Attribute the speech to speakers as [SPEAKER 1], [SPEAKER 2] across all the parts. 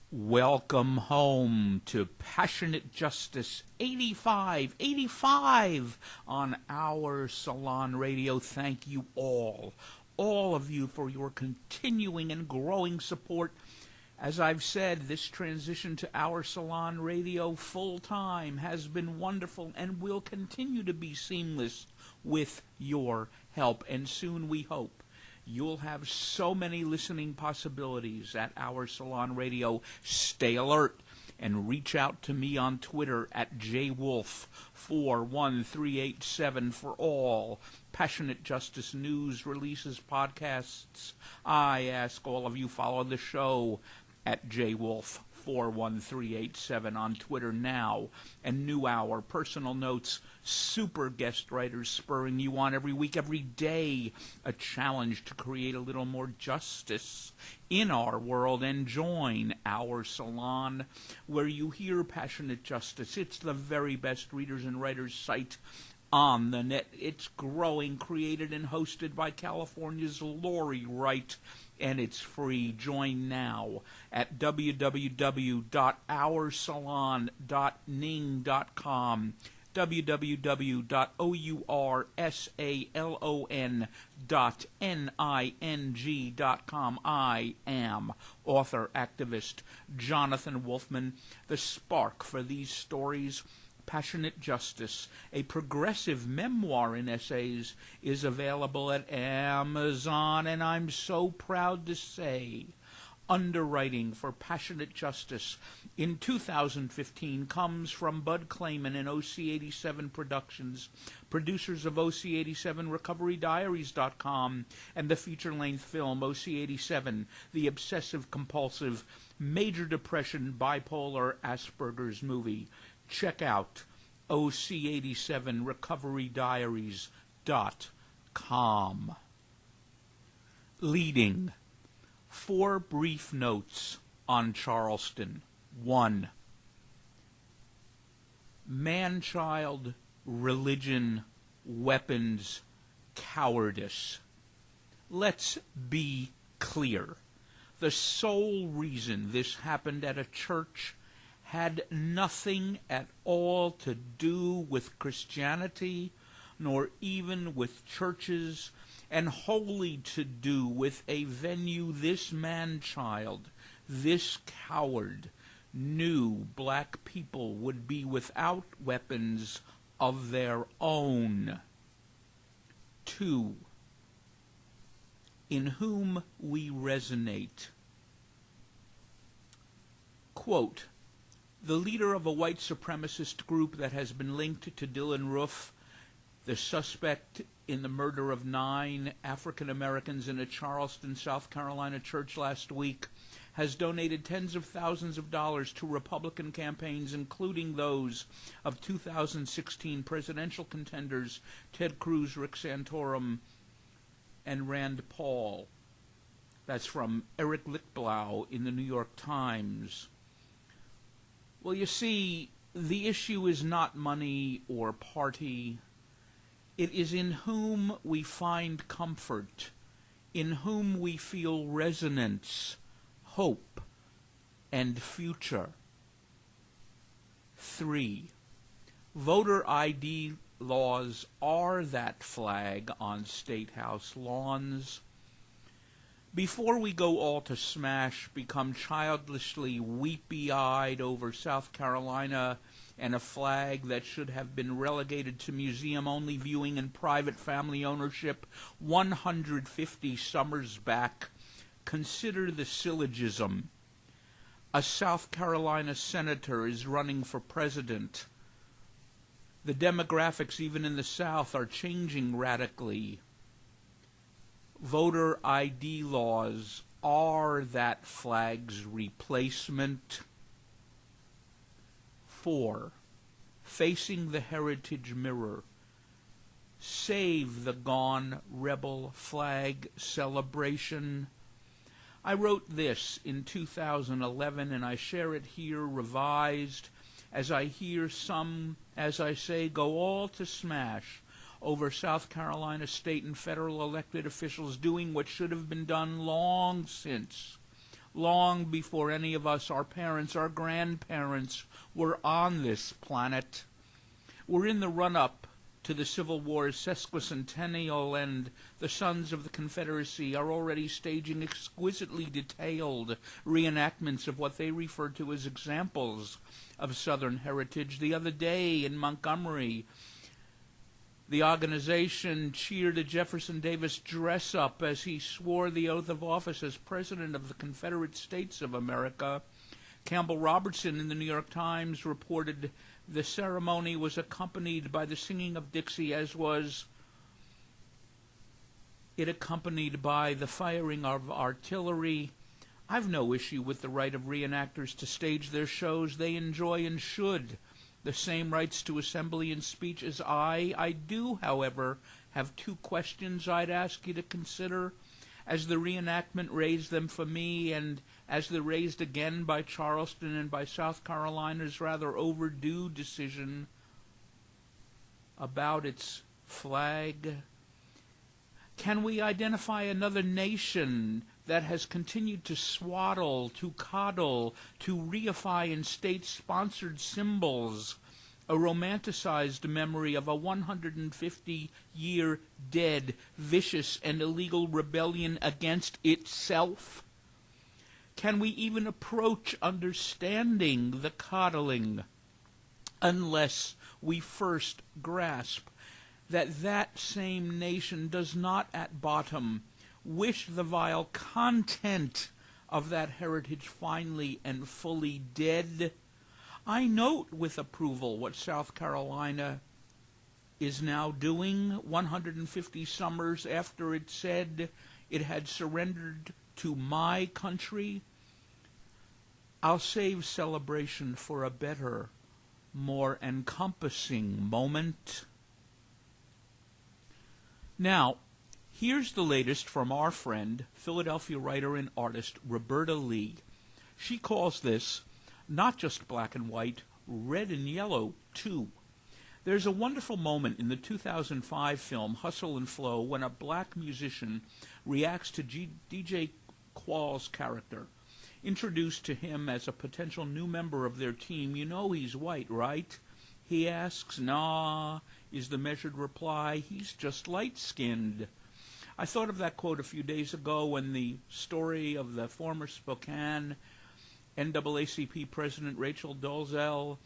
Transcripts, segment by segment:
[SPEAKER 1] Welcome home to Passionate Justice 85 on Our Salon Radio. Thank you all of you for your continuing and growing support. As I've said, this transition to Our Salon Radio full-time has been wonderful and will continue to be seamless with your help. And soon, we hope, you'll have so many listening possibilities at Our Salon Radio. Stay alert and reach out to me on Twitter at jwolf41387 for all Passionate Justice news, releases, podcasts. I ask all of you follow the show at jwolf41387 on Twitter now. And New Hour, personal notes, super guest writers spurring you on every week, every day, a challenge to create a little more justice in our world. And join Our Salon, where you hear Passionate Justice. It's the very best readers and writers site on the net. It's growing, created and hosted by California's Lori Wright, and it's free. Join now at www.oursalon.ning.com, www.oursalon.ning.com. I am author, activist Jonathan Wolfman. The spark for these stories, Passionate Justice, a progressive memoir in essays, is available at Amazon, and I'm so proud to say underwriting for Passionate Justice in 2015 comes from Bud Clayman and OC87 Productions, producers of OC87 RecoveryDiaries.com, and the feature-length film OC87, the obsessive-compulsive major depression bipolar Asperger's movie. Check out OC87 RecoveryDiaries.com. Leading. 4 brief notes on Charleston. 1. Man-child, religion, weapons, cowardice. Let's be clear. The sole reason this happened at a church had nothing at all to do with Christianity, nor even with churches, and wholly to do with a venue this man-child, this coward, knew black people would be without weapons of their own. 2. In whom we resonate. Quote, the leader of a white supremacist group that has been linked to Dylann Roof, the suspect in the murder of 9 African Americans in a Charleston, South Carolina church last week, has donated tens of thousands of dollars to Republican campaigns, including those of 2016 presidential contenders Ted Cruz, Rick Santorum, and Rand Paul. That's from Eric Lichtblau in the New York Times. Well, you see, the issue is not money or party. It is in whom we find comfort, in whom we feel resonance, hope, and future. 3. Voter ID laws are that flag on State House lawns. Before we go all to smash, become childishly weepy-eyed over South Carolina and a flag that should have been relegated to museum-only viewing and private family ownership 150 summers back, consider the syllogism. A South Carolina senator is running for president. The demographics, even in the South, are changing radically. Voter ID laws are that flag's replacement. 4. Facing the heritage mirror. Save the gone rebel flag celebration. I wrote this in 2011, and I share it here revised as I hear some, as I say, go all to smash over South Carolina state and federal elected officials doing what should have been done long since, long before any of us, our parents, our grandparents, were on this planet. We're in the run-up to the Civil War's sesquicentennial, and the Sons of the Confederacy are already staging exquisitely detailed reenactments of what they refer to as examples of Southern heritage. The other day in Montgomery, the organization cheered a Jefferson Davis dress-up as he swore the oath of office as President of the Confederate States of America. Campbell Robertson in the New York Times reported the ceremony was accompanied by the singing of Dixie, as was it accompanied by the firing of artillery. I've no issue with the right of reenactors to stage their shows they enjoy and should. The same rights to assembly and speech as I do, however, have two questions I'd ask you to consider. As the reenactment raised them for me, and as they're raised again by Charleston and by South Carolina's rather overdue decision about its flag, can we identify another nation that has continued to swaddle, to coddle, to reify in state-sponsored symbols a romanticized memory of a 150-year dead, vicious, and illegal rebellion against itself? Can we even approach understanding the coddling unless we first grasp that that same nation does not at bottom wish the vile content of that heritage finally and fully dead? I note with approval what South Carolina is now doing 150 summers after it said it had surrendered to my country. I'll save celebration for a better, more encompassing moment. Now, here's the latest from our friend, Philadelphia writer and artist Roberta Lee. She calls this not just black and white, red and yellow, too. There's a wonderful moment in the 2005 film Hustle and Flow when a black musician reacts to DJ Qualls' character. Introduced to him as a potential new member of their team, "You know he's white, right?" he asks. "Nah," is the measured reply. "He's just light-skinned." I thought of that quote a few days ago when the story of the former Spokane NAACP President Rachel Dolezal,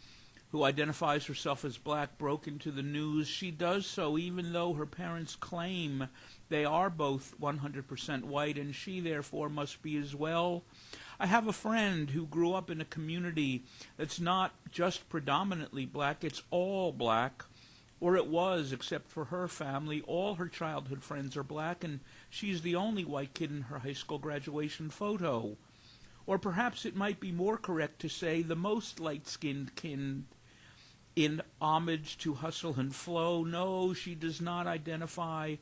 [SPEAKER 1] who identifies herself as black, broke into the news. She does so even though her parents claim they are both 100% white, and she therefore must be as well. I have a friend who grew up in a community that's not just predominantly black, it's all black, or it was, except for her family. All her childhood friends are black, and she's the only white kid in her high school graduation photo. Or perhaps it might be more correct to say the most light-skinned kid in homage to Hustle and Flow. No, she does not identify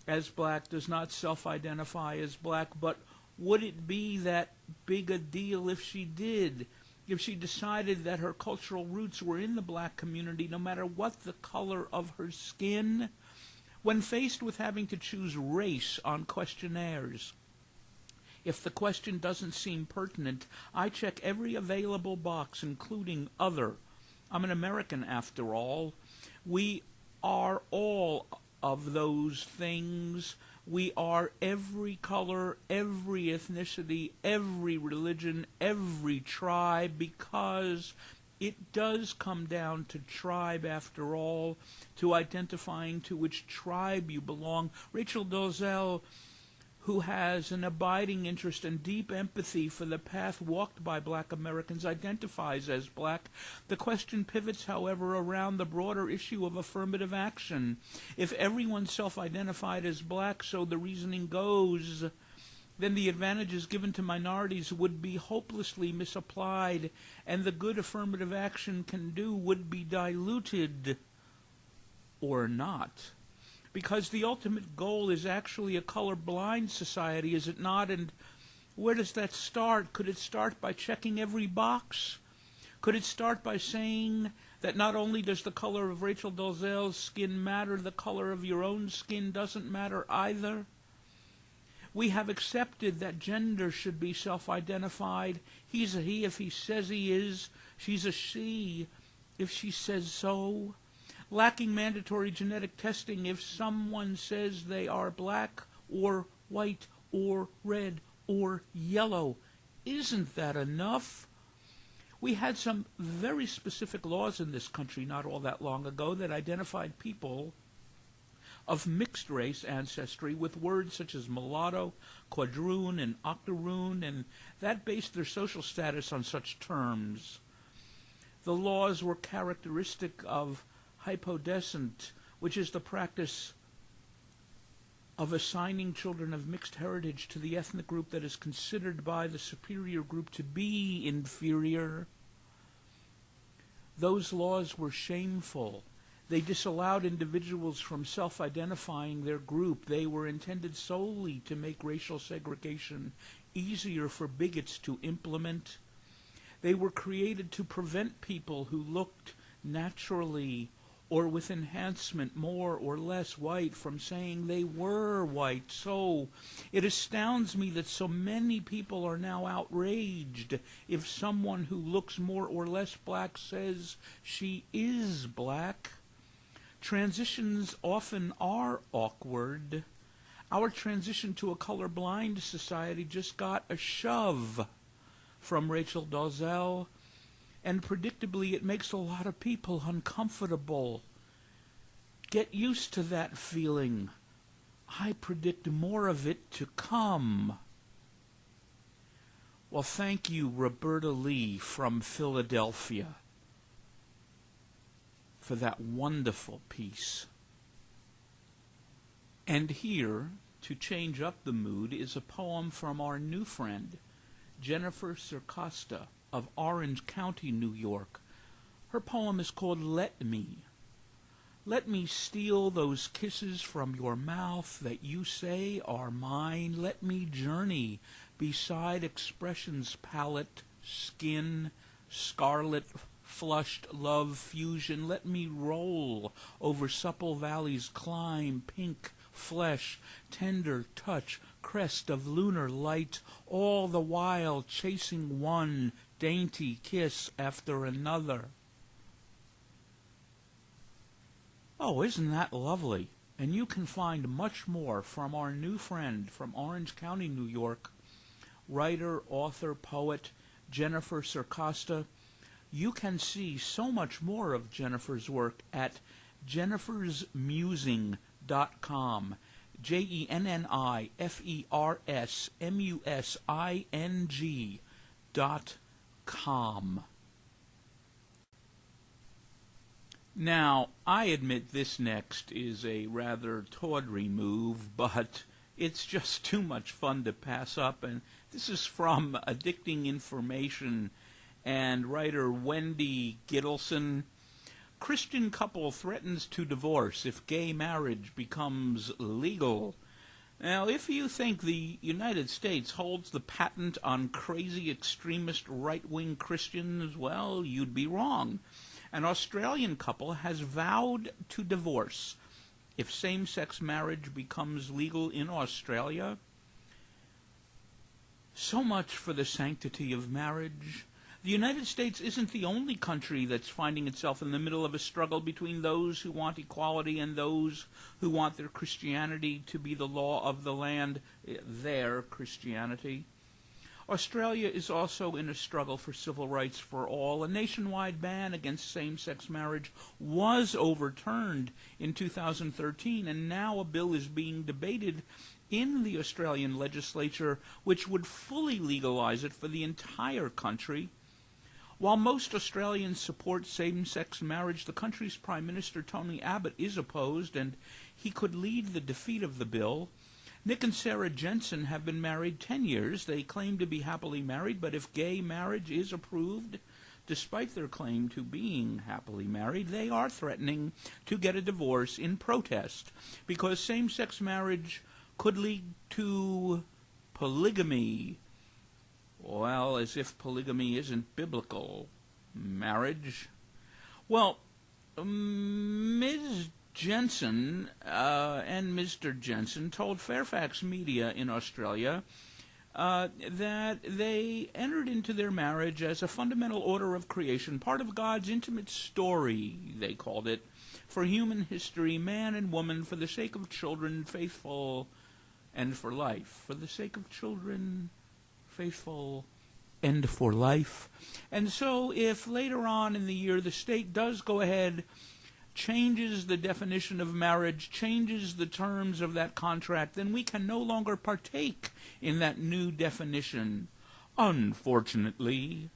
[SPEAKER 1] as black, does not self-identify as black, but would it be that big a deal if she did? If she decided that her cultural roots were in the black community, no matter what the color of her skin? When faced with having to choose race on questionnaires, if the question doesn't seem pertinent, I check every available box, including other. I'm an American, after all. We are all of those things. We are every color, every ethnicity, every religion, every tribe, because it does come down to tribe, after all, to identifying to which tribe you belong. Rachel Dolezal, who has an abiding interest and deep empathy for the path walked by black Americans, identifies as black. The question pivots, however, around the broader issue of affirmative action. If everyone self-identified as black, so the reasoning goes, then the advantages given to minorities would be hopelessly misapplied, and the good affirmative action can do would be diluted, or not. Because the ultimate goal is actually a colorblind society, is it not? And where does that start? Could it start by checking every box? Could it start by saying that not only does the color of Rachel Dolezal's skin matter, the color of your own skin doesn't matter either? We have accepted that gender should be self-identified. He's a he if he says he is. She's a she if she says so. Lacking mandatory genetic testing if someone says they are black or white or red or yellow. Isn't that enough? We had some very specific laws in this country not all that long ago that identified people of mixed race ancestry with words such as mulatto, quadroon, and octoroon, and that based their social status on such terms. The laws were characteristic of hypodescent, which is the practice of assigning children of mixed heritage to the ethnic group that is considered by the superior group to be inferior. Those laws were shameful. They disallowed individuals from self-identifying their group. They were intended solely to make racial segregation easier for bigots to implement. They were created to prevent people who looked naturally or with enhancement more or less white from saying they were white. So it astounds me that so many people are now outraged if someone who looks more or less black says she is black. Transitions often are awkward. Our transition to a colorblind society just got a shove from Rachel Dolezal, and predictably it makes a lot of people uncomfortable. Get used to that feeling. I predict more of it to come. Well, thank you, Roberta Lee from Philadelphia, for that wonderful piece. And here, to change up the mood, is a poem from our new friend, Jennifer Circosta of Orange County, New York. Her poem is called Let Me. Let me steal those kisses from your mouth that you say are mine. Let me journey beside expression's palette, skin, scarlet, flushed love fusion. Let me roll over supple valleys, climb pink flesh, tender touch, crest of lunar light, all the while chasing one dainty kiss after another. Oh, isn't that lovely? And you can find much more from our new friend from Orange County, New York, writer, author, poet, Jennifer Circosta. You can see so much more of Jennifer's work at jennifersmusing.com. JennifersMusing.com. Now, I admit this next is a rather tawdry move, but it's just too much fun to pass up, and this is from Addicting Information and writer Wendy Gittleson. Christian couple threatens to divorce if gay marriage becomes legal. Now, if you think the United States holds the patent on crazy extremist right-wing Christians, well, you'd be wrong. An Australian couple has vowed to divorce if same-sex marriage becomes legal in Australia. So much for the sanctity of marriage. The United States isn't the only country that's finding itself in the middle of a struggle between those who want equality and those who want their Christianity to be the law of the land, their Christianity. Australia is also in a struggle for civil rights for all. A nationwide ban against same-sex marriage was overturned in 2013, and now a bill is being debated in the Australian legislature which would fully legalize it for the entire country. While most Australians support same-sex marriage, the country's Prime Minister, Tony Abbott, is opposed, and he could lead the defeat of the bill. Nick and Sarah Jensen have been married 10 years. They claim to be happily married, but if gay marriage is approved, despite their claim to being happily married, they are threatening to get a divorce in protest because same-sex marriage could lead to polygamy. Well, as if polygamy isn't biblical. Marriage. Well, Ms. Jensen and Mr. Jensen told Fairfax Media in Australia that they entered into their marriage as a fundamental order of creation, part of God's intimate story, they called it, for human history, man and woman, for the sake of children, faithful, and for life. For the sake of children, faithful, and for life. And so if later on in the year the state does go ahead, changes the definition of marriage, changes the terms of that contract, then we can no longer partake in that new definition. Unfortunately,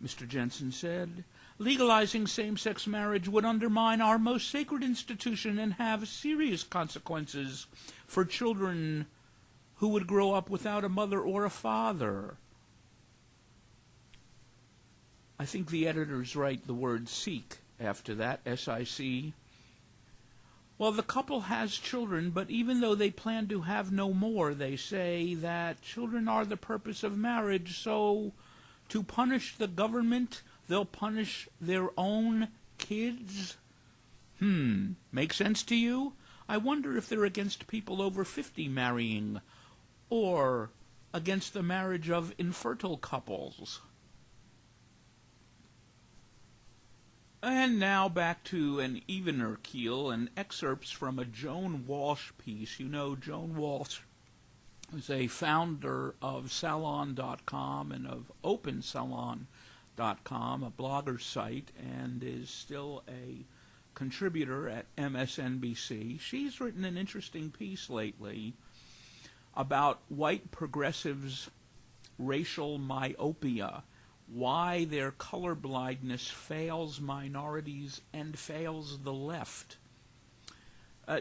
[SPEAKER 1] Mr. Jensen said, legalizing same-sex marriage would undermine our most sacred institution and have serious consequences for children who would grow up without a mother or a father. I think the editors write the word "seek" after that, S-I-C. Well, the couple has children, but even though they plan to have no more, they say that children are the purpose of marriage, so to punish the government, they'll punish their own kids? Make sense to you? I wonder if they're against people over 50 marrying, or against the marriage of infertile couples. And now back to an evener keel and excerpts from a Joan Walsh piece. You know, Joan Walsh is a founder of Salon.com and of OpenSalon.com, a blogger site, and is still a contributor at MSNBC. She's written an interesting piece lately about white progressives' racial myopia, why their colorblindness fails minorities and fails the left.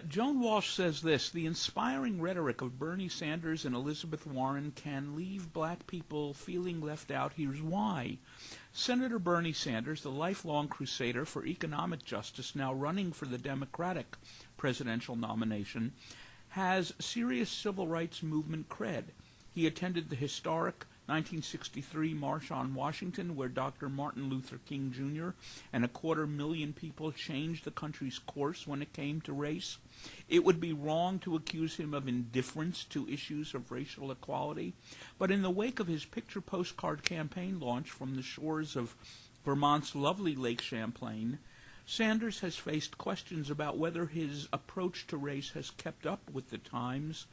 [SPEAKER 1] Joan Walsh says this: the inspiring rhetoric of Bernie Sanders and Elizabeth Warren can leave black people feeling left out. Here's why. Senator Bernie Sanders, the lifelong crusader for economic justice, now running for the Democratic presidential nomination, has serious civil rights movement cred. He attended the historic 1963 March on Washington, where Dr. Martin Luther King Jr. and 250,000 people changed the country's course when it came to race. It would be wrong to accuse him of indifference to issues of racial equality, but in the wake of his picture postcard campaign launch from the shores of Vermont's lovely Lake Champlain, Sanders has faced questions about whether his approach to race has kept up with the times.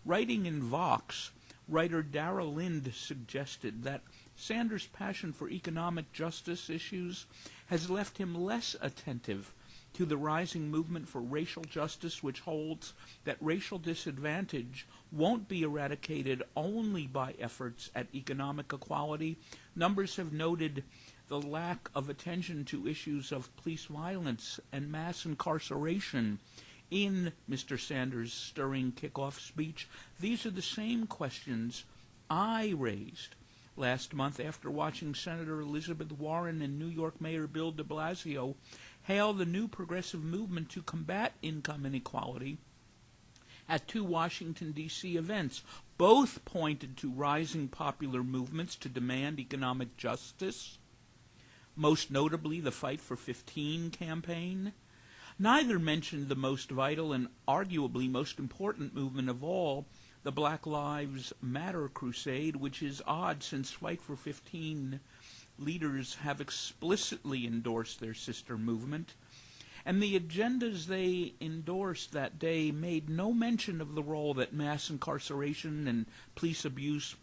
[SPEAKER 1] Writing in Vox, writer Dara Lind suggested that Sanders' passion for economic justice issues has left him less attentive to the rising movement for racial justice, which holds that racial disadvantage won't be eradicated only by efforts at economic equality. Numbers have noted the lack of attention to issues of police violence and mass incarceration in Mr. Sanders' stirring kickoff speech. These are the same questions I raised last month after watching Senator Elizabeth Warren and New York Mayor Bill de Blasio hail the new progressive movement to combat income inequality at two Washington, D.C. events. Both pointed to rising popular movements to demand economic justice, most notably the Fight for 15 campaign. Neither mentioned the most vital and arguably most important movement of all, the Black Lives Matter crusade, which is odd since Fight for 15 leaders have explicitly endorsed their sister movement. And the agendas they endorsed that day made no mention of the role that mass incarceration and police abuse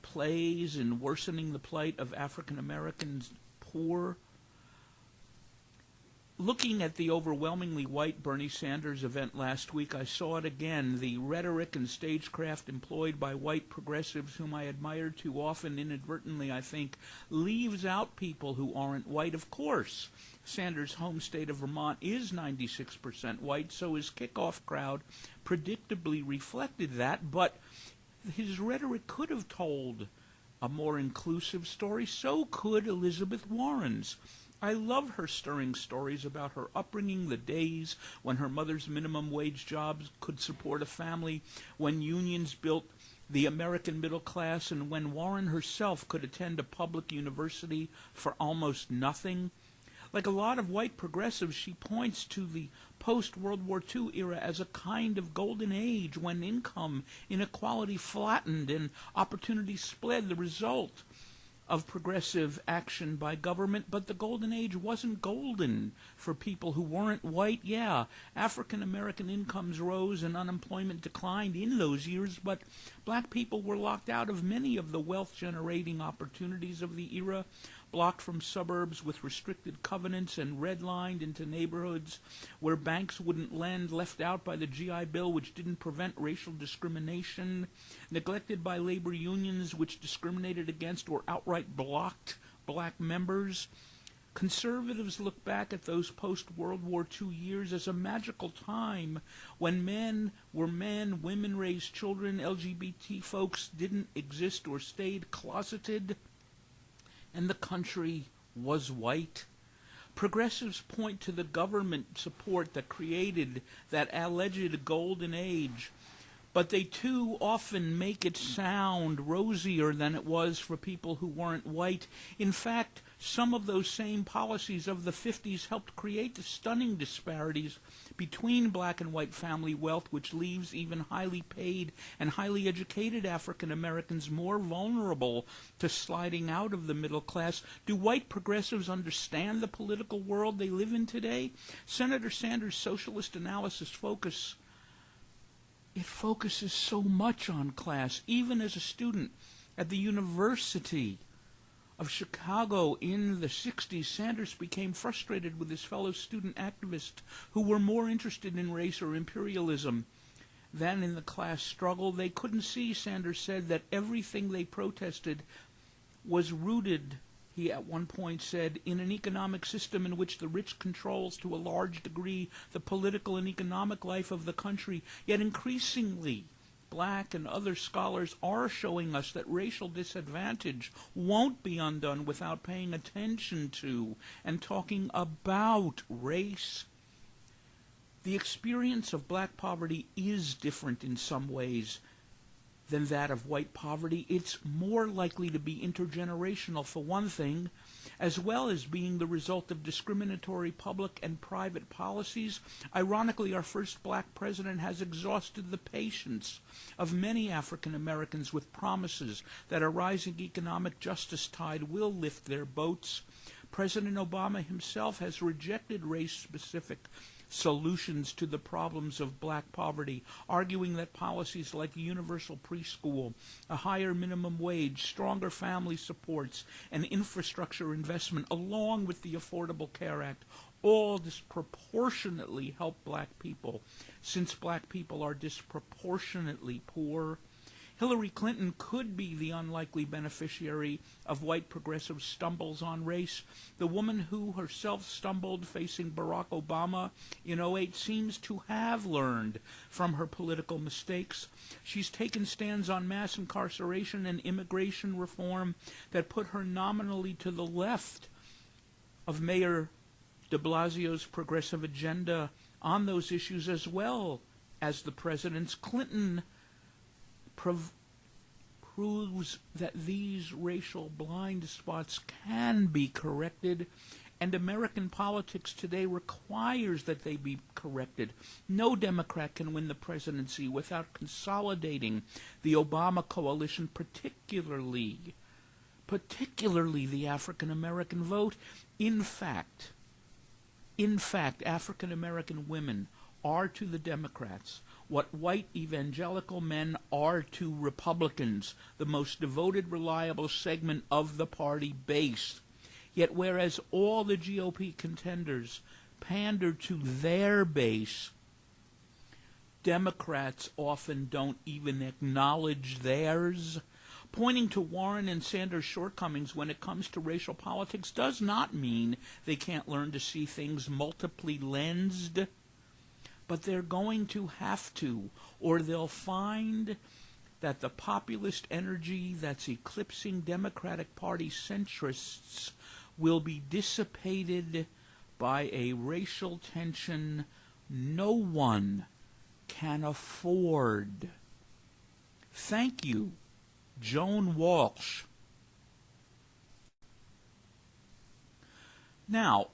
[SPEAKER 1] plays in worsening the plight of African Americans poor. Looking at the overwhelmingly white Bernie Sanders event last week, I saw it again. The rhetoric and stagecraft employed by white progressives, whom I admire too often, inadvertently, I think, leaves out people who aren't white. Of course, Sanders' home state of Vermont is 96% white, so his kickoff crowd predictably reflected that, but his rhetoric could have told a more inclusive story. So could Elizabeth Warren's. I love her stirring stories about her upbringing, the days when her mother's minimum wage jobs could support a family, when unions built the American middle class, and when Warren herself could attend a public university for almost nothing. Like a lot of white progressives, she points to the post-World War II era as a kind of golden age when income inequality flattened and opportunity spread, the result of progressive action by government. But the golden age wasn't golden for people who weren't white. Yeah, African American incomes rose and unemployment declined in those years, but black people were locked out of many of the wealth-generating opportunities of the era, blocked from suburbs with restricted covenants and redlined into neighborhoods where banks wouldn't lend, left out by the GI Bill, which didn't prevent racial discrimination, neglected by labor unions, which discriminated against or outright blocked black members. Conservatives look back at those post-World War II years as a magical time when men were men, women raised children, LGBT folks didn't exist or stayed closeted, and the country was white. Progressives point to the government support that created that alleged golden age, but they too often make it sound rosier than it was for people who weren't white. In fact, some of those same policies of the 50s helped create the stunning disparities between black and white family wealth, which leaves even highly paid and highly educated African Americans more vulnerable to sliding out of the middle class. Do white progressives understand the political world they live in today? Senator Sanders' socialist analysis focuses so much on class. Even as a student at the University of Chicago in the 60s, Sanders became frustrated with his fellow student activists who were more interested in race or imperialism than in the class struggle. They couldn't see, Sanders said, that everything they protested was rooted, he at one point said, in an economic system in which the rich controls to a large degree the political and economic life of the country. Yet increasingly, black and other scholars are showing us that racial disadvantage won't be undone without paying attention to and talking about race. The experience of black poverty is different in some ways than that of white poverty. It's more likely to be intergenerational, for one thing, as well as being the result of discriminatory public and private policies. Ironically, our first black president has exhausted the patience of many African Americans with promises that a rising economic justice tide will lift their boats. President Obama himself has rejected race-specific solutions to the problems of black poverty, arguing that policies like universal preschool, a higher minimum wage, stronger family supports, and infrastructure investment, along with the Affordable Care Act, all disproportionately help black people, since black people are disproportionately poor. Hillary Clinton could be the unlikely beneficiary of white progressive stumbles on race. The woman who herself stumbled facing Barack Obama in 2008 seems to have learned from her political mistakes. She's taken stands on mass incarceration and immigration reform that put her nominally to the left of Mayor de Blasio's progressive agenda on those issues, as well as the president's. Clinton proves that these racial blind spots can be corrected, and American politics today requires that they be corrected. No Democrat can win the presidency without consolidating the Obama coalition, particularly the African American vote. In fact, African American women are to the Democrats what white evangelical men are to Republicans, the most devoted, reliable segment of the party base. Yet whereas all the GOP contenders pander to their base, Democrats often don't even acknowledge theirs. Pointing to Warren and Sanders' shortcomings when it comes to racial politics does not mean they can't learn to see things multiply lensed. But they're going to have to, or they'll find that the populist energy that's eclipsing Democratic Party centrists will be dissipated by a racial tension no one can afford. Thank you, Joan Walsh. Now,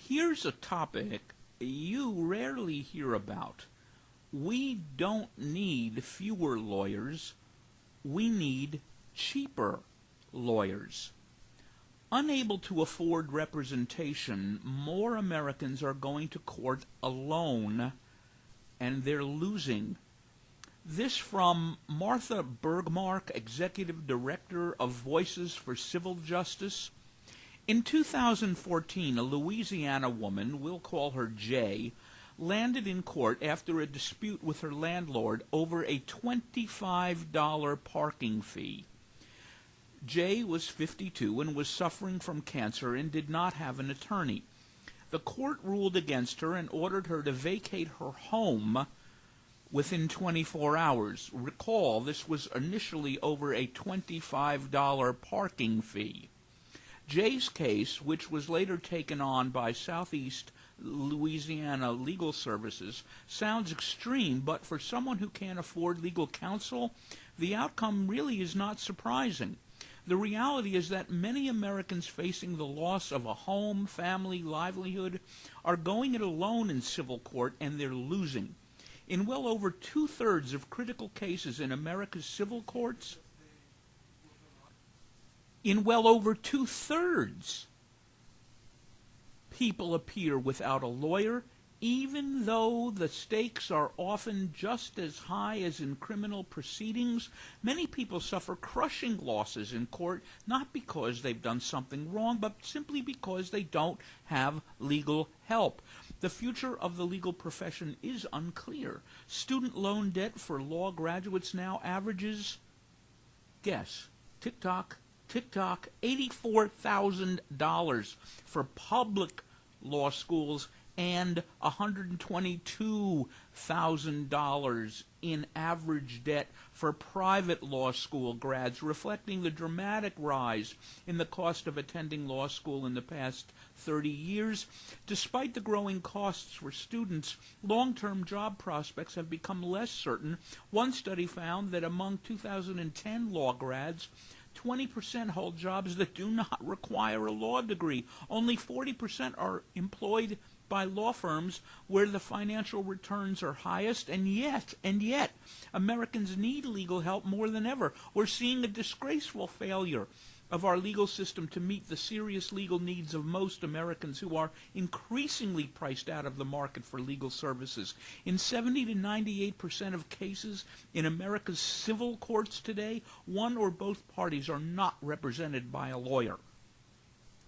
[SPEAKER 1] Here's a topic you rarely hear about. We don't need fewer lawyers. We need cheaper lawyers. Unable to afford representation, more Americans are going to court alone, and they're losing. This from Martha Bergmark, Executive Director of Voices for Civil Justice. In 2014, a Louisiana woman, we'll call her Jay, landed in court after a dispute with her landlord over a $25 parking fee. Jay was 52 and was suffering from cancer and did not have an attorney. The court ruled against her and ordered her to vacate her home within 24 hours. Recall, this was initially over a $25 parking fee. Jay's case, which was later taken on by Southeast Louisiana Legal Services, sounds extreme, but for someone who can't afford legal counsel, the outcome really is not surprising. The reality is that many Americans facing the loss of a home, family, livelihood are going it alone in civil court, and they're losing. In well over two-thirds of critical cases in America's civil courts, people appear without a lawyer, even though the stakes are often just as high as in criminal proceedings. Many people suffer crushing losses in court, not because they've done something wrong, but simply because they don't have legal help. The future of the legal profession is unclear. Student loan debt for law graduates now averages, guess, tick-tock, $84,000 for public law schools and $122,000 in average debt for private law school grads, reflecting the dramatic rise in the cost of attending law school in the past 30 years. Despite the growing costs for students, long-term job prospects have become less certain. One study found that among 2010 law grads, 20% hold jobs that do not require a law degree. Only 40% are employed by law firms where the financial returns are highest, and yet, Americans need legal help more than ever. We're seeing a disgraceful failure of our legal system to meet the serious legal needs of most Americans who are increasingly priced out of the market for legal services. In 70 to 98% of cases in America's civil courts today, one or both parties are not represented by a lawyer.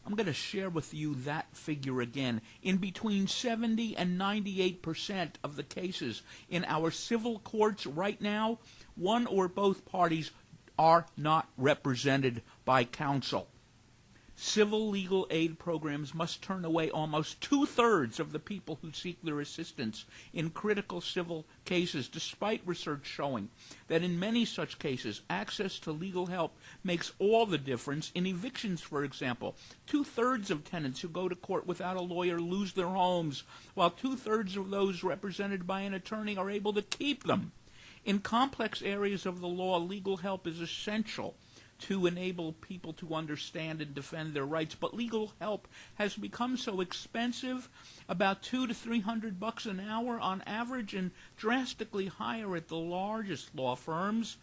[SPEAKER 1] I'm going to share with you that figure again. In between 70 and 98% of the cases in our civil courts right now, one or both parties are not represented by counsel. Civil legal aid programs must turn away almost two-thirds of the people who seek their assistance in critical civil cases, despite research showing that in many such cases, access to legal help makes all the difference. In evictions, for example, two-thirds of tenants who go to court without a lawyer lose their homes, while two-thirds of those represented by an attorney are able to keep them. In complex areas of the law, legal help is essential to enable people to understand and defend their rights, but legal help has become so expensive, about $200 to $300 an hour on average, and drastically higher at the largest law firms,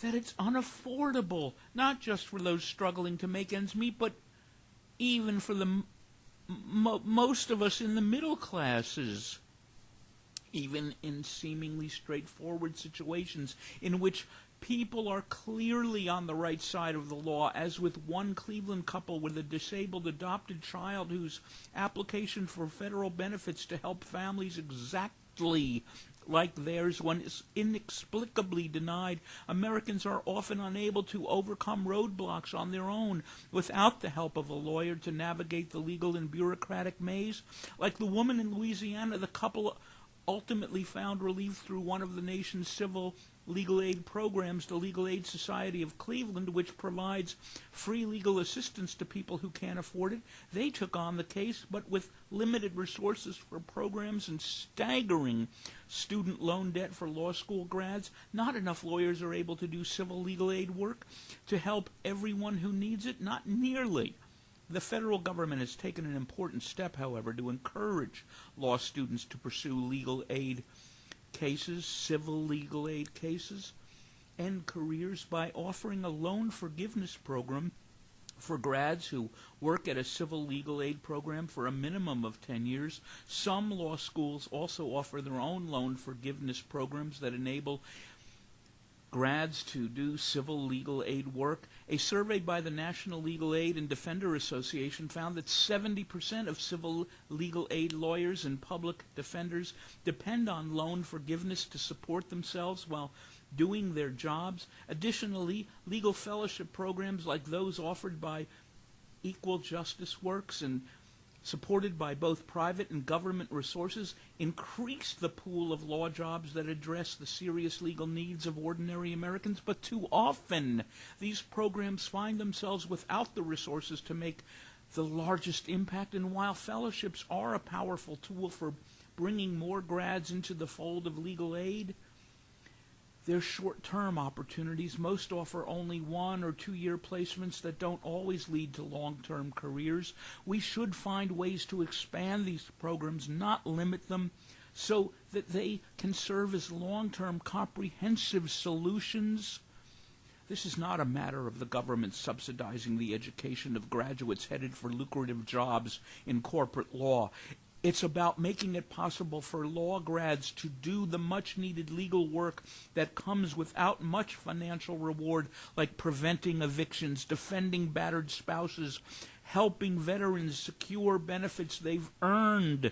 [SPEAKER 1] that it's unaffordable, not just for those struggling to make ends meet, but even for the most of us in the middle classes. Even in seemingly straightforward situations in which people are clearly on the right side of the law, as with one Cleveland couple with a disabled adopted child whose application for federal benefits to help families exactly like theirs was inexplicably denied. Americans are often unable to overcome roadblocks on their own without the help of a lawyer to navigate the legal and bureaucratic maze. Like the woman in Louisiana, the couple ultimately found relief through one of the nation's civil legal aid programs, the Legal Aid Society of Cleveland, which provides free legal assistance to people who can't afford it. They took on the case, but with limited resources for programs and staggering student loan debt for law school grads, not enough lawyers are able to do civil legal aid work to help everyone who needs it, not nearly The federal government has taken an important step, however, to encourage law students to pursue legal aid cases, civil legal aid cases, and careers by offering a loan forgiveness program for grads who work at a civil legal aid program for a minimum of 10 years. Some law schools also offer their own loan forgiveness programs that enable grads to do civil legal aid work. A survey by the National Legal Aid and Defender Association found that 70% of civil legal aid lawyers and public defenders depend on loan forgiveness to support themselves while doing their jobs. Additionally, legal fellowship programs like those offered by Equal Justice Works and supported by both private and government resources increase the pool of law jobs that address the serious legal needs of ordinary Americans. But too often, these programs find themselves without the resources to make the largest impact. And while fellowships are a powerful tool for bringing more grads into the fold of legal aid, they're short-term opportunities. Most offer only 1 or 2 year placements that don't always lead to long-term careers. We should find ways to expand these programs, not limit them, so that they can serve as long-term comprehensive solutions. This is not a matter of the government subsidizing the education of graduates headed for lucrative jobs in corporate law. It's about making it possible for law grads to do the much-needed legal work that comes without much financial reward, like preventing evictions, defending battered spouses, helping veterans secure benefits they've earned.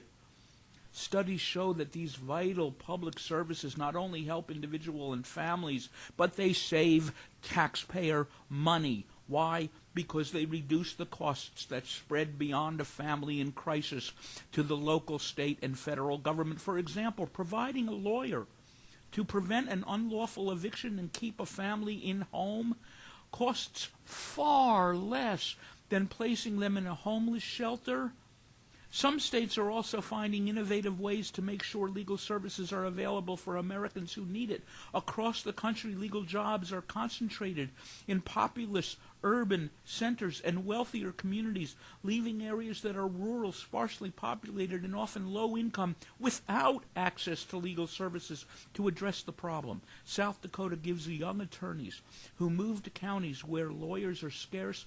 [SPEAKER 1] Studies show that these vital public services not only help individuals and families, but they save taxpayer money. Why? Because they reduce the costs that spread beyond a family in crisis to the local, state, and federal government. For example, providing a lawyer to prevent an unlawful eviction and keep a family in home costs far less than placing them in a homeless shelter. Some states are also finding innovative ways to make sure legal services are available for Americans who need it. Across the country, legal jobs are concentrated in populous urban centers and wealthier communities, leaving areas that are rural, sparsely populated, and often low income without access to legal services to address the problem. South Dakota gives young attorneys who move to counties where lawyers are scarce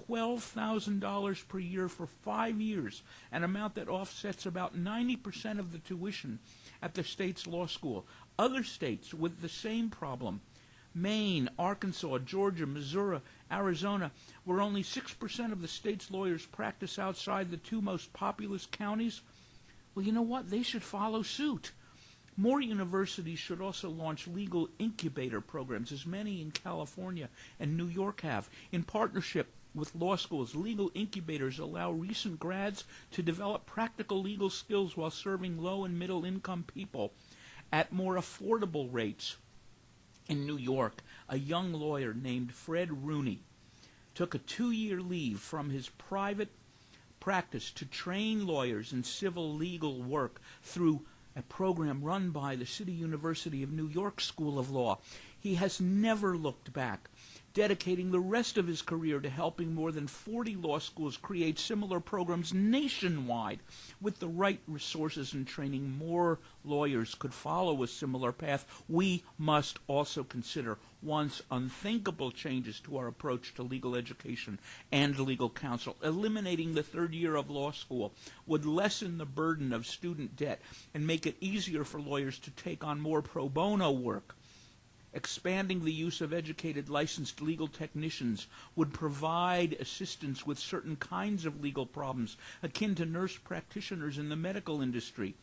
[SPEAKER 1] $12,000 per year for 5 years, an amount that offsets about 90% of the tuition at the state's law school. Other states with the same problem, Maine, Arkansas, Georgia, Missouri, Arizona, where only 6% of the state's lawyers practice outside the 2 most populous counties, well, you know what? They should follow suit. More universities should also launch legal incubator programs, as many in California and New York have. In partnership with law schools, legal incubators allow recent grads to develop practical legal skills while serving low and middle income people at more affordable rates. In New York, a young lawyer named Fred Rooney took a 2-year leave from his private practice to train lawyers in civil legal work through a program run by the City University of New York School of Law. He has never looked back, dedicating the rest of his career to helping more than 40 law schools create similar programs nationwide. With the right resources and training, more lawyers could follow a similar path. We must also consider once unthinkable changes to our approach to legal education and legal counsel. Eliminating the 3rd year of law school would lessen the burden of student debt and make it easier for lawyers to take on more pro bono work. Expanding the use of educated licensed legal technicians would provide assistance with certain kinds of legal problems akin to nurse practitioners in the medical industry.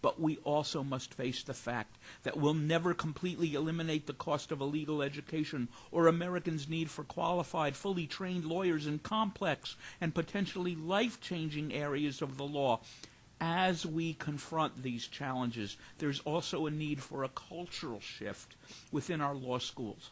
[SPEAKER 1] But we also must face the fact that we'll never completely eliminate the cost of a legal education or Americans' need for qualified, fully trained lawyers in complex and potentially life-changing areas of the law. As we confront these challenges, there's also a need for a cultural shift within our law schools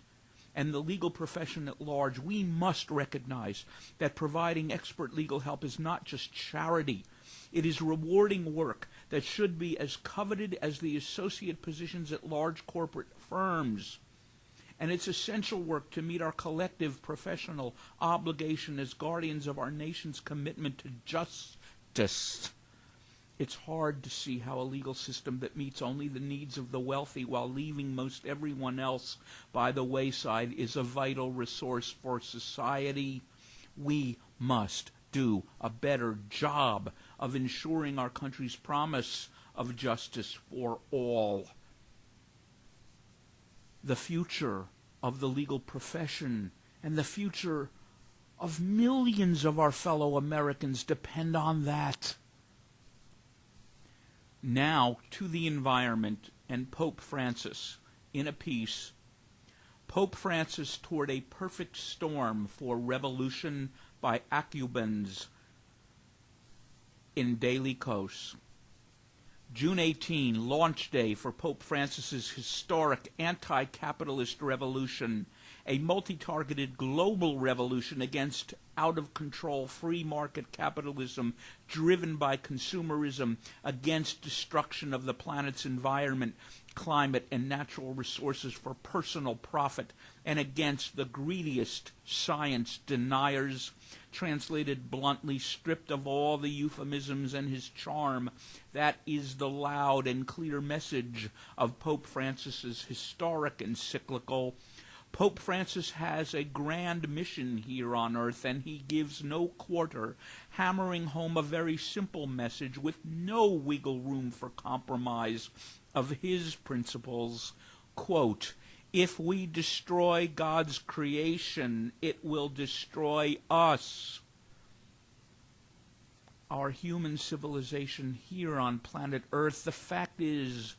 [SPEAKER 1] and the legal profession at large. We must recognize that providing expert legal help is not just charity. It is rewarding work that should be as coveted as the associate positions at large corporate firms. and its essential work to meet our collective professional obligation as guardians of our nation's commitment to justice. It's hard to see how a legal system that meets only the needs of the wealthy while leaving most everyone else by the wayside is a vital resource for society. We must do a better job of ensuring our country's promise of justice for all. The future of the legal profession and the future of millions of our fellow Americans depend on that. Now to the environment and Pope Francis. In a piece, Pope Francis toward a perfect storm for revolution by Acubens in Daily Kos. June 18, launch day for Pope Francis's historic anti-capitalist revolution, a multi-targeted global revolution against out-of-control free market capitalism driven by consumerism, against destruction of the planet's environment, climate, and natural resources for personal profit, and against the greediest science deniers. Translated bluntly, stripped of all the euphemisms and his charm, that is the loud and clear message of Pope Francis's historic encyclical. Pope Francis has a grand mission here on earth, and he gives no quarter, hammering home a very simple message with no wiggle room for compromise of his principles. Quote, "If we destroy God's creation, it will destroy us." Our human civilization here on planet Earth, the fact is,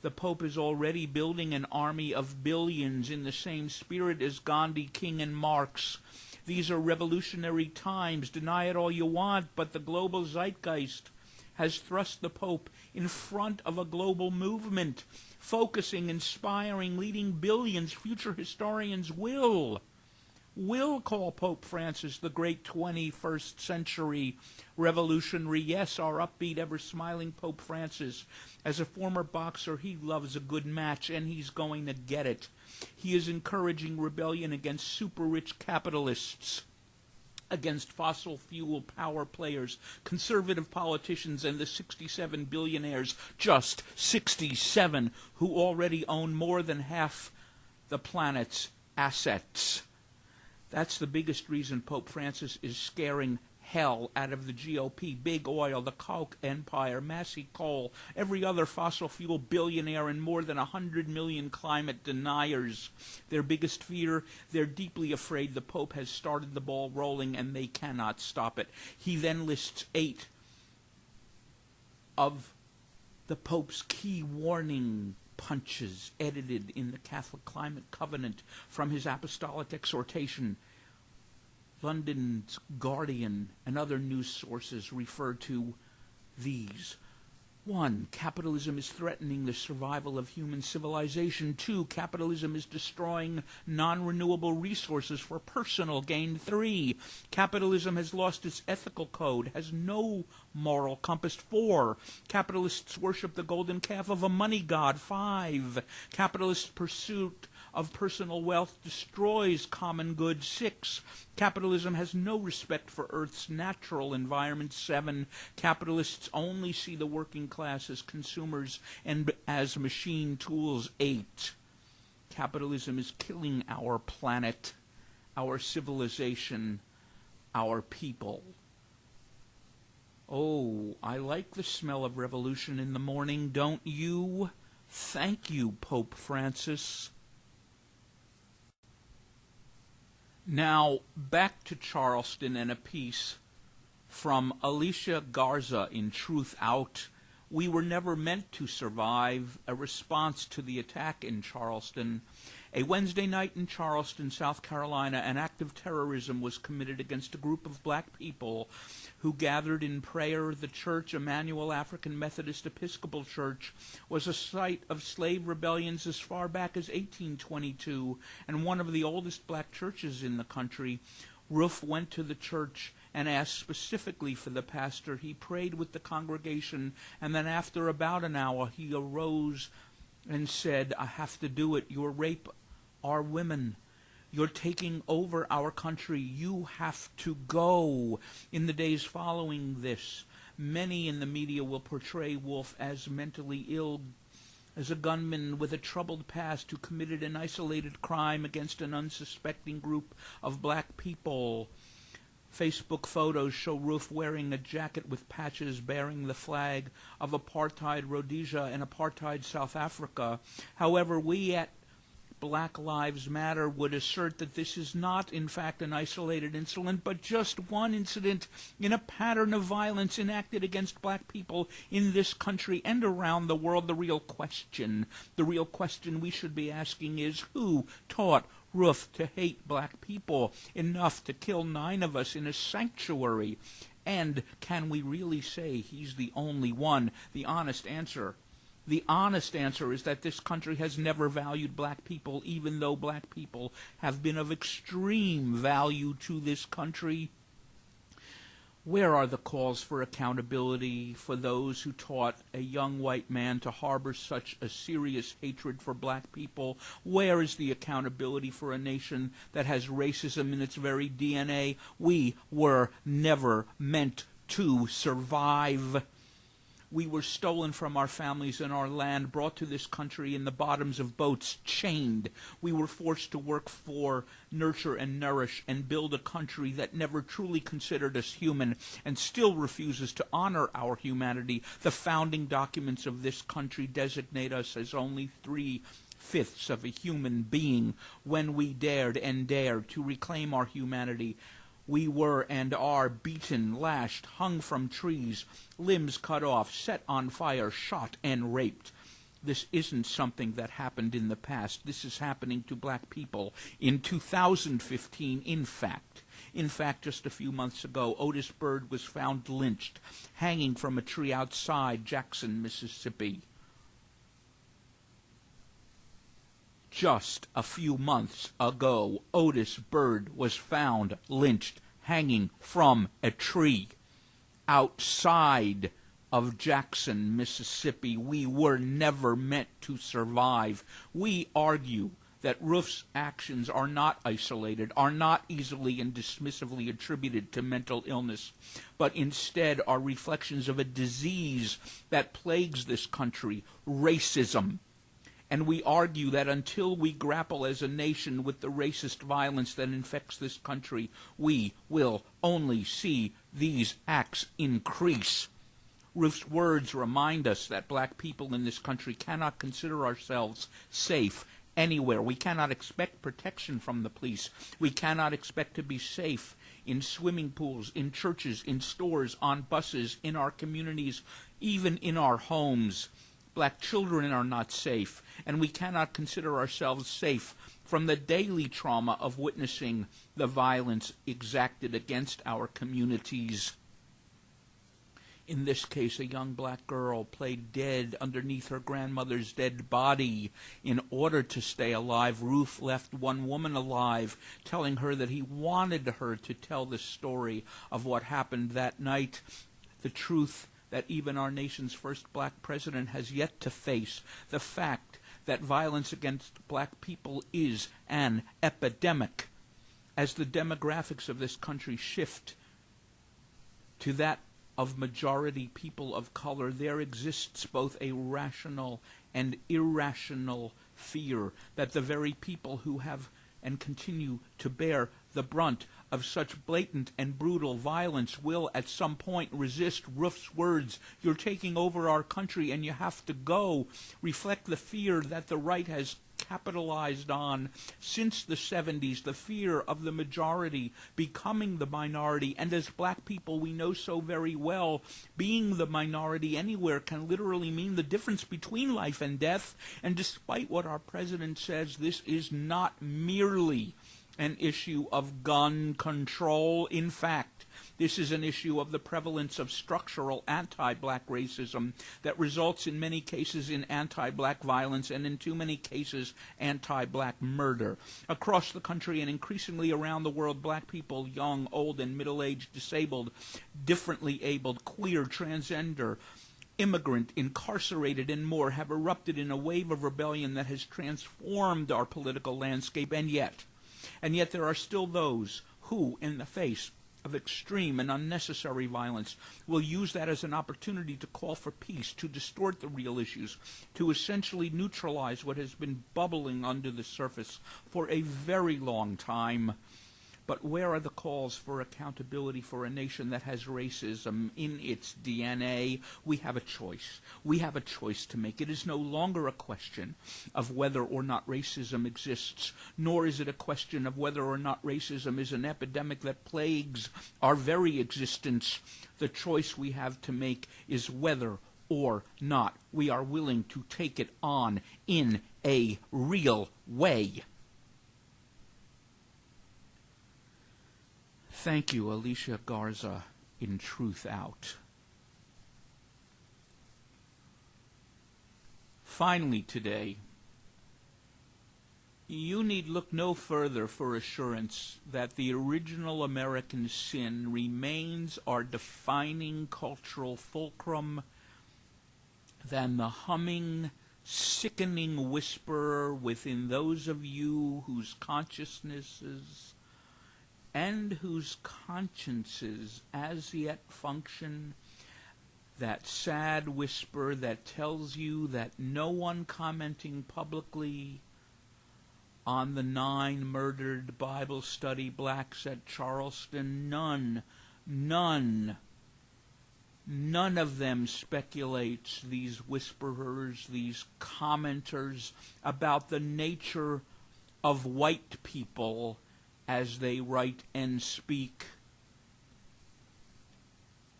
[SPEAKER 1] the Pope is already building an army of billions in the same spirit as Gandhi, King, and Marx. These are revolutionary times, deny it all you want, but the global zeitgeist has thrust the Pope in front of a global movement, focusing, inspiring, leading billions. Future historians will call Pope Francis the great 21st century revolutionary. Yes, our upbeat, ever-smiling Pope Francis. As a former boxer, he loves a good match, and he's going to get it. He is encouraging rebellion against super-rich capitalists, against fossil fuel power players, conservative politicians, and the 67 billionaires, just 67, who already own more than half the planet's assets. That's the biggest reason Pope Francis is scaring hell out of the GOP, big oil, the Koch empire, Massey Coal, every other fossil fuel billionaire, and more than 100 million climate deniers. Their biggest fear, they're deeply afraid the Pope has started the ball rolling and they cannot stop it. He then lists 8 of the Pope's key warning punches edited in the Catholic Climate Covenant from his apostolic exhortation. London's Guardian and other news sources refer to these. 1. Capitalism is threatening the survival of human civilization. 2. Capitalism is destroying non-renewable resources for personal gain. 3. Capitalism has lost its ethical code, has no moral compass. 4. Capitalists worship the golden calf of a money god. 5. Capitalists' pursuit of personal wealth destroys common good. 6. Capitalism has no respect for Earth's natural environment. 7. Capitalists only see the working class as consumers and as machine tools. 8. Capitalism is killing our planet, our civilization, our people. Oh, I like the smell of revolution in the morning, don't you? Thank you, Pope Francis. Now, back to Charleston and a piece from Alicia Garza in Truth Out. We were never meant to survive, a response to the attack in Charleston. A Wednesday night in Charleston, South Carolina, an act of terrorism was committed against a group of black people who gathered in prayer. The church, Emmanuel African Methodist Episcopal Church, was a site of slave rebellions as far back as 1822 and one of the oldest black churches in the country. Roof went to the church and asked specifically for the pastor. He prayed with the congregation, and then after about an hour he arose and said, "I have to do it. Your rape our women. You're taking over our country. You have to go. In the days following this, many in the media will portray Wolf as mentally ill, as a gunman with a troubled past who committed an isolated crime against an unsuspecting group of black people. Facebook photos show Roof wearing a jacket with patches bearing the flag of apartheid Rhodesia and apartheid South Africa. However, we at Black Lives Matter would assert that this is not, in fact, an isolated incident, but just one incident in a pattern of violence enacted against black people in this country and around the world. The real question we should be asking is, who taught Roof to hate black people enough to kill 9 of us in a sanctuary? And can we really say he's the only one? The honest answer is that this country has never valued black people, even though black people have been of extreme value to this country. Where are the calls for accountability for those who taught a young white man to harbor such a serious hatred for black people? Where is the accountability for a nation that has racism in its very DNA? We were never meant to survive. We were stolen from our families and our land, brought to this country in the bottoms of boats, chained. We were forced to work for, nurture and nourish, and build a country that never truly considered us human and still refuses to honor our humanity. The founding documents of this country designate us as only 3/5 of a human being. When we dared and dare to reclaim our humanity, we were and are beaten, lashed, hung from trees, limbs cut off, set on fire, shot, and raped. This isn't something that happened in the past. This is happening to black people in 2015, in fact. In fact, just a few months ago, Otis Bird was found lynched, hanging from a tree outside Jackson, Mississippi. Just a few months ago, Otis Bird was found lynched, hanging from a tree outside of Jackson, Mississippi. We were never meant to survive. We argue that Roof's actions are not isolated, are not easily and dismissively attributed to mental illness, but instead are reflections of a disease that plagues this country, racism. And we argue that until we grapple as a nation with the racist violence that infects this country, we will only see these acts increase. Roof's words remind us that black people in this country cannot consider ourselves safe anywhere. We cannot expect protection from the police. We cannot expect to be safe in swimming pools, in churches, in stores, on buses, in our communities, even in our homes. Black children are not safe, and we cannot consider ourselves safe from the daily trauma of witnessing the violence exacted against our communities. In this case, a young black girl played dead underneath her grandmother's dead body. In order to stay alive, Roof left one woman alive, telling her that he wanted her to tell the story of what happened that night, the truth that even our nation's first black president has yet to face, the fact that violence against black people is an epidemic. As the demographics of this country shift to that of majority people of color, there exists both a rational and irrational fear that the very people who have and continue to bear the brunt of such blatant and brutal violence will at some point resist. Roof's words, "You're taking over our country and you have to go," reflect the fear that the right has capitalized on since the 70s, the fear of the majority becoming the minority. And as black people, we know so very well, being the minority anywhere can literally mean the difference between life and death. And despite what our president says, this is not merely an issue of gun control. In fact, this is an issue of the prevalence of structural anti-black racism that results in many cases in anti-black violence and in too many cases anti-black murder. Across the country and increasingly around the world, black people, young, old, and middle-aged, disabled, differently abled, queer, transgender, immigrant, incarcerated, and more have erupted in a wave of rebellion that has transformed our political landscape, and yet there are still those who, in the face of extreme and unnecessary violence, will use that as an opportunity to call for peace, to distort the real issues, to essentially neutralize what has been bubbling under the surface for a very long time. But where are the calls for accountability for a nation that has racism in its DNA? We have a choice. We have a choice to make. It is no longer a question of whether or not racism exists, nor is it a question of whether or not racism is an epidemic that plagues our very existence. The choice we have to make is whether or not we are willing to take it on in a real way. Thank you, Alicia Garza, in Truth Out. Finally today, you need look no further for assurance that the original American sin remains our defining cultural fulcrum than the humming, sickening whisper within those of you whose consciousnesses and whose consciences as yet function, that sad whisper that tells you that no one commenting publicly on the 9 murdered Bible study blacks at Charleston, none of them speculates, these whisperers, these commenters, about the nature of white people as they write and speak.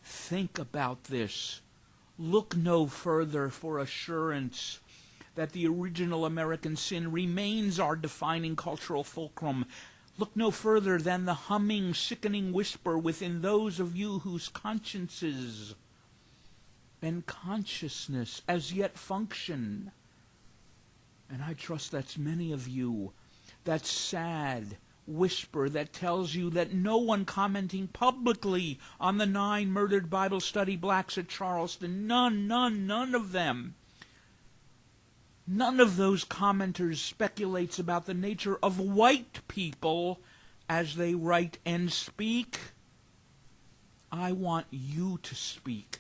[SPEAKER 1] Think about this. Look no further for assurance that the original American sin remains our defining cultural fulcrum. Look no further than the humming, sickening whisper within those of you whose consciences and consciousness as yet function. And I trust that's many of you. That sad whisper that tells you that no one commenting publicly on the 9 murdered Bible study blacks at Charleston, none of them, none of those commenters speculates about the nature of white people as they write and speak. I want you to speak.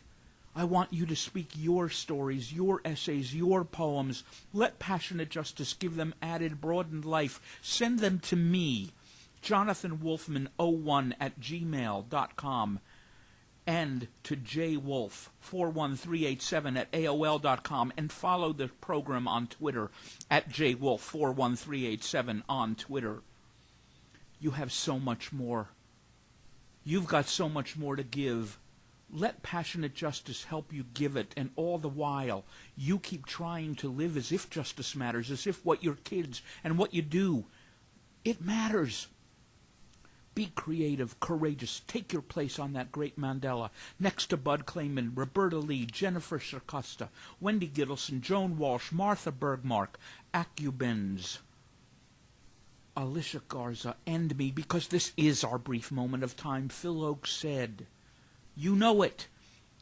[SPEAKER 1] I want you to speak your stories, your essays, your poems. Let Passionate Justice give them added, broadened life. Send them to me, JonathanWolfman01@gmail.com, and to jwolf41387@AOL.com, and follow the program on Twitter @jwolf41387 on Twitter. You have so much more. You've got so much more to give. Let Passionate Justice help you give it, and all the while, you keep trying to live as if justice matters, as if what your kids and what you do, it matters. Be creative, courageous. Take your place on that great Mandela, next to Bud Clayman, Roberta Lee, Jennifer Circosta, Wendy Gittleson, Joan Walsh, Martha Bergmark, Acubens, Alicia Garza, and me, because this is our brief moment of time. Phil Oakes said, you know it.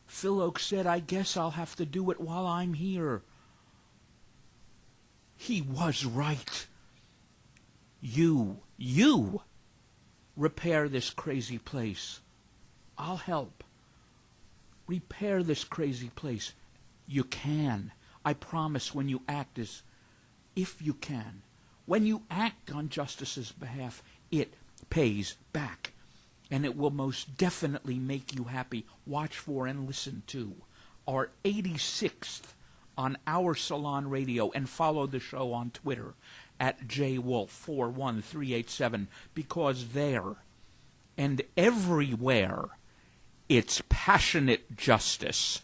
[SPEAKER 1] Phil Oakes said, I guess I'll have to do it while I'm here. He was right. You repair this crazy place. I'll help. Repair this crazy place. You can. I promise, when you act as if you can. When you act on justice's behalf, it pays back. And it will most definitely make you happy. Watch for and listen to our 86th on Our Salon Radio, and follow the show on Twitter @jwolf41387, because there and everywhere it's passionate justice.